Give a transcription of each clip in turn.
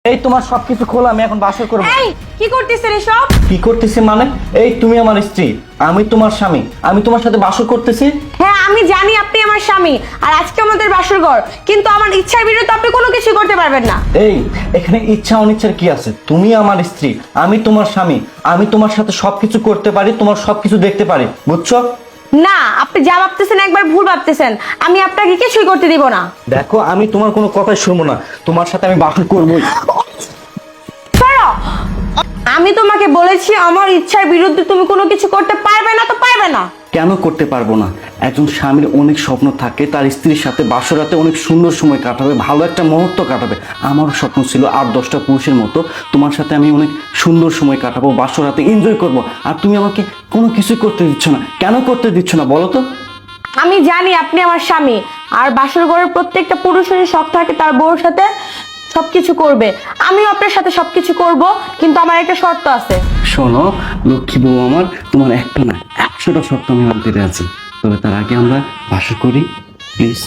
এই তোমার সবকিছু খোলা, আমি এখন বাসর করব। এই কি করতেছিস এসব? কি করতেছি মানে? এই তুমি আমার স্ত্রী, আমি তোমার স্বামী, আমি তোমার সাথে বাসর করতেছি। হ্যাঁ আমি জানি আপনি আমার স্বামী, আর আজকে আমাদের বাসর ঘর, কিন্তু আমার ইচ্ছার বিরুদ্ধে আপনি কোনো কিছু করতে পারবেন না। এই এখানে ইচ্ছা অনিচ্ছার কি আছে? তুমি আমার স্ত্রী, আমি তোমার স্বামী, আমি তোমার সাথে সবকিছু করতে পারি, তোমার সবকিছু দেখতে পারি, বুঝছো? না, আপনি যা ভাবতেছেন একবার ভুল ভাবতেছেন। আমি আপনাকে কিছুই করতে দিব না। দেখো, আমি তোমার কোনো কথাই শুনবো না, তোমার সাথে আমি বাসর করবোই। সরো। আমি তোমাকে বলেছি আমার ইচ্ছার বিরুদ্ধে তুমি কোনো কিছু করতে পারবে না, তো পারবে না। কেন করতে পারবো না? একজন স্বামীর অনেক স্বপ্ন থাকে, তার স্ত্রীর সাথে বাসরাতে অনেক সুন্দর সময় কাটাবে, ভালো একটা মুহূর্ত কাটাবে। আমারও স্বপ্ন ছিল 8-10টা পুরুষের মতো তোমার সাথে আমি অনেক সুন্দর সময় কাটাবো, বাসরাতে এনজয় করব। আর তুমি আমাকে কোনো কিছুই করতে দিচ্ছ না, কেন করতে দিচ্ছ না বলো তো? আমি জানি আপনি আমার স্বামী, আর বাসর ঘরের প্রত্যেকটা পুরুষেরই শখ থাকে তার বউর সাথে সবকিছু করবে। আমিও আপনার সাথে সবকিছু করব, কিন্তু আমার একটা শর্ত আছে। শোনো লক্ষ্মী বউ আমার, তোমার একটা না 100টা শর্ত আমি মানতে আছি, তবে তার আগে আমরা বাসর করি প্লিজ।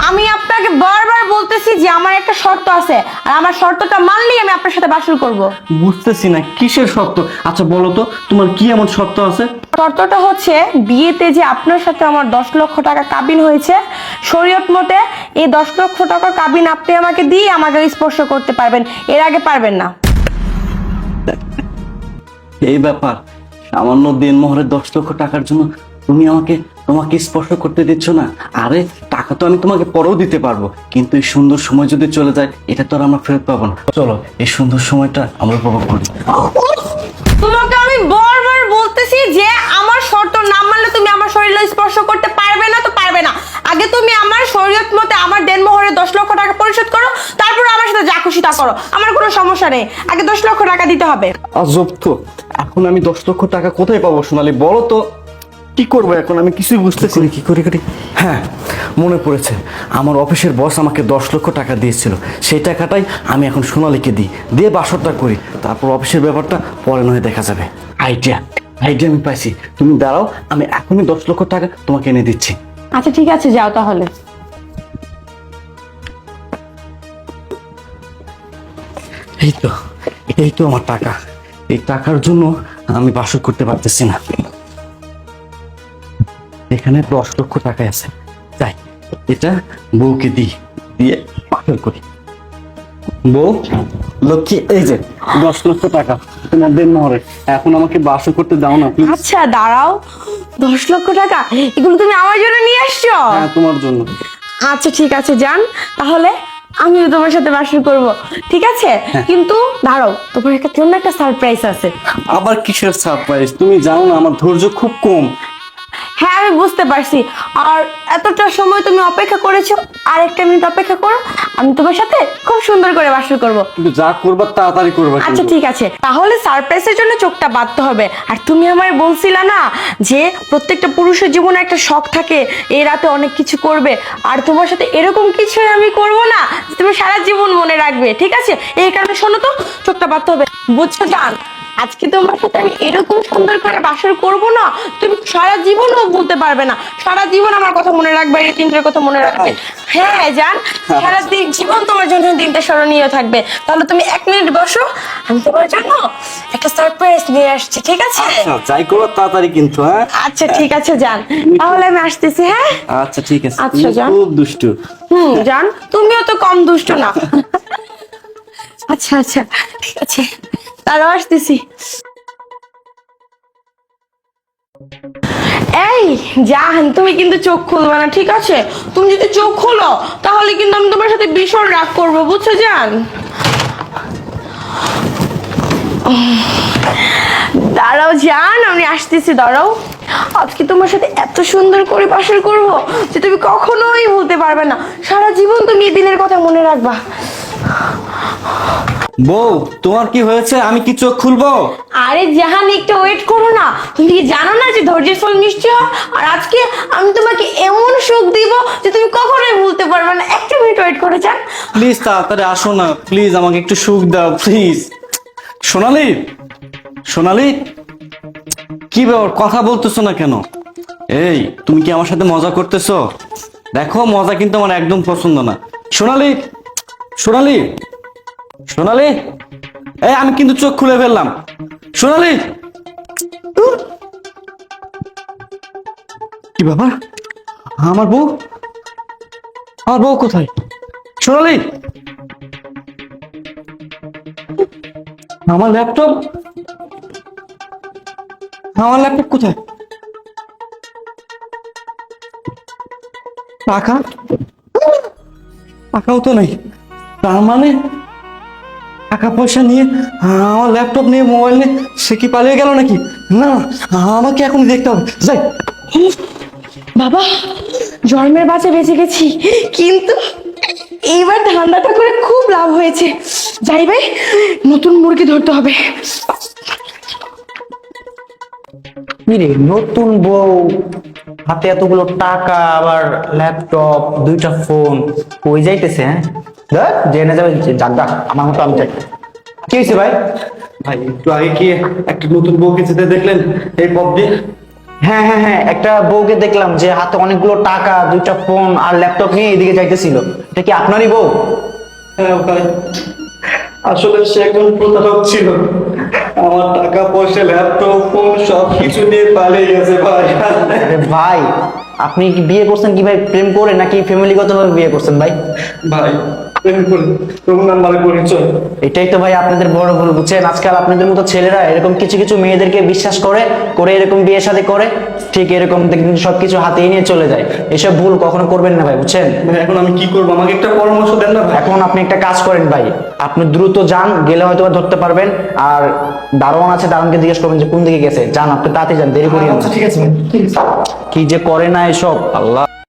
আমি আপনাকে বারবার বলতেছি যে আমার একটা শর্ত আছে, আর আমার শর্তটা মানলেই আমি আপনার সাথে বাসর করব। বুঝতেছি না কিসের শর্ত। আচ্ছা বলো তো, তোমার কি এমন শর্ত আছে? শর্তটা হচ্ছে বিয়েতে যে আপনার সাথে আমার 10 লক্ষ টাকা কাবিন হয়েছে, শরীয়ত মতে এই 10 লক্ষ টাকা কাবিন আপনি আমাকে দিয়ে আমাকে স্পর্শ করতে পারবেন, এর আগে পারবেন না। এই ব্যাপার, সামান্য দেনমোহরের 10 লক্ষ টাকার জন্য তুমি তোমাকে স্পর্শ করতে দিচ্ছ না? আরে টাকা তো আমি তোমাকে পরেও দিতে পারবো, কিন্তু এই সুন্দর সময় যদি চলে যায় এটা তো আর আমরা ফেরত পাবো না। চলো এই সুন্দর সময়টা আমরা উপভোগ করি। তোমাকে আমি বারবার বলতেছি যে আমার শর্ত না মানলে তুমি আমার শরীরে স্পর্শ করতে পারবে না, তো পারবে না। আগে তুমি আমার শরীয়ত মতে আমার দেনমোহরের 10 লক্ষ টাকা পরিশোধ করো, তারপর আমার সাথে যা খুশি তা করো, আমার কোনো সমস্যা নেই। আগে 10 লক্ষ টাকা দিতে হবে। আজব তো, এখন আমি 10 লক্ষ টাকা কোথায় পাবো সোনালি বলো তো? কি করবো এখন আমি কিছুই বুঝতেছি না, কি করি। হ্যাঁ মনে পড়েছে, আমার অফিসের বস আমাকে 10 লক্ষ টাকা দিয়েছিল, সেই টাকাটাই আমি এখন সোনালিকে দিয়ে বাসরটা করি, তারপর অফিসের ব্যাপারটা পরে নয় দেখা যাবে। আইডিয়া আমি পাইছি, তুমি দাঁড়াও, আমি এখনই 10 লক্ষ টাকা তোমাকে এনে দিচ্ছি। আচ্ছা ঠিক আছে, যাও তাহলে। এই তো আমার টাকা, এই টাকার জন্য আমি বাসর করতে পারতেছি না। এখানে 10 লক্ষ টাকা আছে, তাই এটা বউকে দিয়ে বাসর করি। বউ লক্ষ্মী, এই যে 10 লক্ষ টাকা তোমার দেনমোহরে, এখন আমাকে বাসর করতে দাও না প্লিজ। আচ্ছা দাঁড়াও, 10 লক্ষ টাকা এগুলো তুমি আমার জন্য নিয়ে আসছো? হ্যাঁ তোমার জন্য। আচ্ছা ঠিক আছে যান, তাহলে আমিও তোমার সাথে বাসর করব, ঠিক আছে? কিন্তু দাঁড়াও, তোমার জন্য একটা সারপ্রাইজ আছে। আবার কিসের সারপ্রাইজ? তুমি জানো না আমার ধৈর্য খুব কম। হ্যাঁ আমি বুঝতে পারছি, আর এতটা সময় তুমি অপেক্ষা করেছো, আর একটা মিনিট অপেক্ষা করো, আমি তোমার সাথে খুব সুন্দর করে বাসর করব। কিন্তু যা করবা তাড়াতাড়ি করবা। আচ্ছা ঠিক আছে, তাহলে সারপ্রাইজের জন্য চোখটা বাঁধতে হবে। আর তুমি আমায় বলছিলা না যে প্রত্যেকটা পুরুষের জীবনে একটা শখ থাকে, এই রাতে অনেক কিছু করবে, আর তোমার সাথে এরকম কিছু আমি করব না যে তুমি সারা জীবন মনে রাখবে, ঠিক আছে? এই কারণে শোনো তো, চোখটা বাঁধতে হবে, বুঝছো জান? আজকে তোমার সাথে আমি এরকম সুন্দর করে বাসর করব না, তুমি সারা জীবনও বলতে পারবে না, সারা জীবন আমার কথা মনে রাখবে, এই দিনটার কথা মনে রাখবে। হ্যাঁ জান, সারা জীবন তোমার জন্য দিনটা স্মরণীয় থাকবে। তাহলে তুমি 1 মিনিট বসো, আমি তোমার জন্য একটা সারপ্রাইজ নিয়ে আসছি, ঠিক আছে? যাই করো তাড়াতাড়ি কিন্তু। হ্যাঁ আচ্ছা ঠিক আছে জান, তাহলে আমি আসতেছি। হ্যাঁ আচ্ছা ঠিক আছে। আচ্ছা জান। খুব দুষ্টু। জান, তুমিও তো কম দুষ্ট না। আচ্ছা ঠিক আছে, তারও আসতেছি। এই জান, তুমি কিন্তু চোখ খুলবে না, ঠিক আছে? তুমি যদি চোখ খুলো তাহলে কিন্তু আমি তোমার সাথে ভীষণ রাগ করবো, বুঝছো জান? দাঁড়াও জান, আমি আসতেছি, দাঁড়াও। আজকে তোমার সাথে এত সুন্দর করে বাসর করবো যে তুমি কখনোই ভুলতে পারবে না, সারা জীবন তুমি এই দিনের কথা মনে রাখবা। বউ তোমার কি হয়েছে? আমি কি চোখ খুলবো? আরে জাহান, একটু ওয়েট করো না, তুমি কি জানো না যে ধৈর্যের ফল মিষ্টি হয়? আর আজকে আমি তোমাকে এমন সুখ দিব যে তুমি কখনোই ভুলতে পারবে না। 1 মিনিট ওয়েট করে যান। প্লিজ তাড়াতাড়ি আসো না, প্লিজ আমাকে একটু সুখ দাও প্লিজ। সোনালি কি ব্যাপার, কথা বলতেছো না কেন? এই তুমি কি আমার সাথে মজা করতেছো? দেখো মজা কিন্তু আমার একদম পছন্দ না। সোনালি সোনালি, সোনালি, এই আমি কিন্তু চোখ খুলে ফেললাম। সোনালি, কি ব্যাপার? আমার বউ, আমার বউ কোথায়? সোনালি, আমার ল্যাপটপ, আমার ল্যাপটপ কোথায়? টাকা, টাকাও তো নেই। তার মানে টাকা পয়সা নিয়ে, আমার ল্যাপটপ নিয়ে, মোবাইল নিয়ে সে কি পালিয়ে গেল নাকি? না, আমাকে এখন দেখতে হবে, যাই। বাবা, জন্মের বাঁচে বেঁচে গেছি, কিন্তু এইবার ধান্দাটা করে খুব লাভ হয়েছে। যাই ভাই, নতুন মুরগি ধরতে হবে। কিরে, নতুন বউ, হাতে এতগুলো টাকা, আবার ল্যাপটপ, দুইটা ফোন, কই যাইতেছে? হ্যাঁ, দেখ জেনে যাবে। যাক যাক, আমার মতো আমি যাই। কি হয়েছে ভাই? ভাই একটু আগে কি একটা নতুন বউকে যেতে দেখলেন এই পথ দিয়ে? হ্যাঁ হ্যাঁ হ্যাঁ, একটা বউকে দেখলাম যে হাতে অনেকগুলো টাকা, দুইটা ফোন আর ল্যাপটপ নিয়ে এদিকে যাইতেছিল। এটা কি আপনারই বউ? হ্যাঁ ভাই, আসলে সে একজন প্রতারক ছিল। আমার টাকা পয়সা, ল্যাপটপ, ফোন সব কিছু নিয়ে পালিয়ে গেছে ভাই। আরে ভাই, আপনি কি বিয়ে করছেন কি ভাই, প্রেম করে নাকি ফ্যামিলিগত ভাবে বিয়ে করছেন ভাই? ভাই প্রেম করে তোর নাম্বারে পরিচয়। এটাই তো ভাই আপনাদের বড় ভুল, বুঝছেন? আজকাল আপনাদের মতো ছেলেরা এরকম কিছু কিছু মেয়েদেরকে বিশ্বাস করে করে এরকম বিয়ে শাদী করে, ঠিক এরকম দেখবেন সবকিছু হাতিয়ে নিয়ে চলে যায়। এসব ভুল কখনো করবেন না ভাই, বুঝছেন? ভাই এখন আমি কি করবো, আমাকে একটা পরামর্শ দেন না ভাই। এখন আপনি একটা কাজ করেন ভাই, আপনি দ্রুত যান, গেলে হয়তো বা ধরতে পারবেন। আর দারোয়ান আছে, দারোয়ানকে জিজ্ঞেস করবেন যে কোন দিকে গেছে। যান, আপনি তাড়াতাড়ি যান, দেরি করিয়েন না। আচ্ছা ঠিক আছে ভাই, ঠিক আছে। কি যে করে না এসব, আল্লাহ।